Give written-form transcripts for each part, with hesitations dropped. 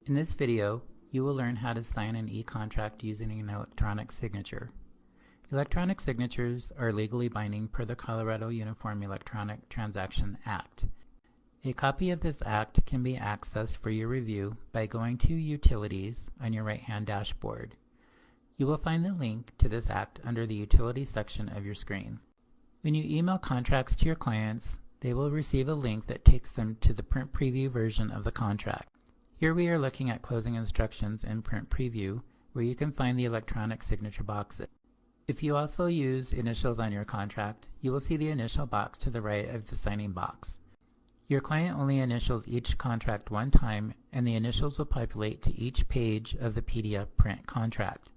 In this video, you will learn how to sign an e-contract using an electronic signature. Electronic signatures are legally binding per the Colorado Uniform Electronic Transaction Act. A copy of this act can be accessed for your review by going to Utilities on your right-hand dashboard. You will find the link to this act under the Utilities section of your screen. When you email contracts to your clients, they will receive a link that takes them to the print preview version of the contract. Here we are looking at closing instructions in print preview, where you can find the electronic signature boxes. If you also use initials on your contract, you will see the initial box to the right of the signing box. Your client only initials each contract one time, and the initials will populate to each page of the PDF print contract.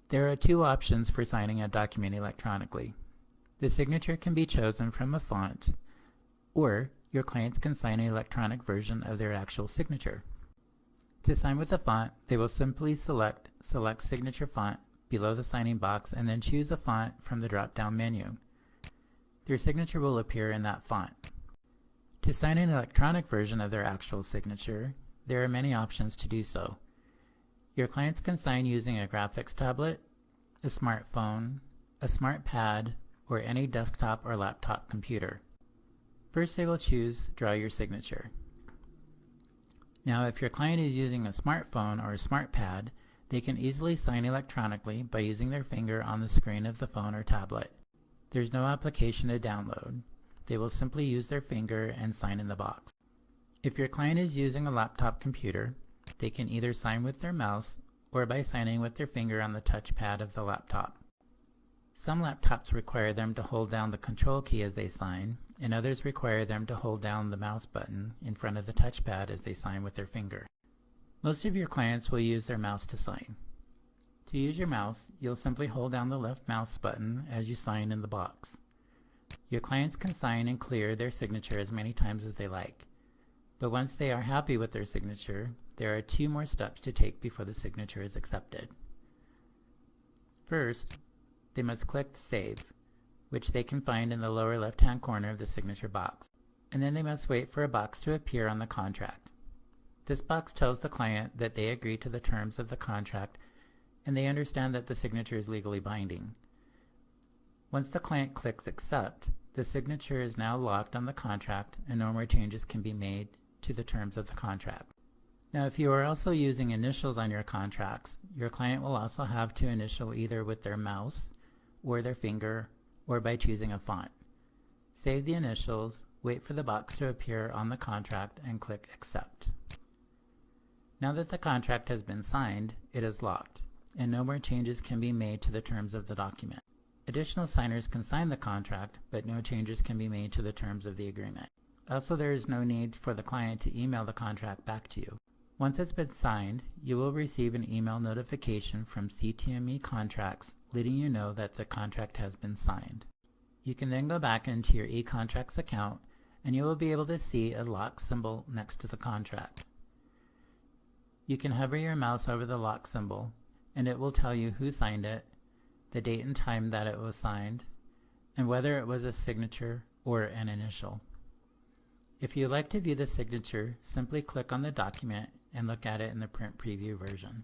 There are two options for signing a document electronically. The signature can be chosen from a font, or your clients can sign an electronic version of their actual signature. To sign with a font, they will simply select Signature Font below the signing box and then choose a font from the drop-down menu. Their signature will appear in that font. To sign an electronic version of their actual signature, there are many options to do so. Your clients can sign using a graphics tablet, a smartphone, a smart pad, or any desktop or laptop computer. First, they will choose Draw Your Signature. Now, if your client is using a smartphone or a smart pad, they can easily sign electronically by using their finger on the screen of the phone or tablet. There's no application to download. They will simply use their finger and sign in the box. If your client is using a laptop computer, they can either sign with their mouse or by signing with their finger on the touchpad of the laptop. Some laptops require them to hold down the control key as they sign, and others require them to hold down the mouse button in front of the touchpad as they sign with their finger. Most of your clients will use their mouse to sign. To use your mouse, you'll simply hold down the left mouse button as you sign in the box. Your clients can sign and clear their signature as many times as they like. But once they are happy with their signature, there are two more steps to take before the signature is accepted. First, they must click Save, which they can find in the lower left-hand corner of the signature box. And then they must wait for a box to appear on the contract. This box tells the client that they agree to the terms of the contract and they understand that the signature is legally binding. Once the client clicks Accept, the signature is now locked on the contract and no more changes can be made to the terms of the contract. Now, if you are also using initials on your contracts, your client will also have to initial either with their mouse or their finger or by choosing a font. Save the initials, wait for the box to appear on the contract, and click Accept. Now that the contract has been signed, it is locked, and no more changes can be made to the terms of the document. Additional signers can sign the contract, but no changes can be made to the terms of the agreement. Also, there is no need for the client to email the contract back to you. Once it's been signed, you will receive an email notification from CTM eContracts letting you know that the contract has been signed. You can then go back into your eContracts account and you will be able to see a lock symbol next to the contract. You can hover your mouse over the lock symbol and it will tell you who signed it, the date and time that it was signed, and whether it was a signature or an initial. If you'd like to view the signature, simply click on the document and look at it in the print preview version.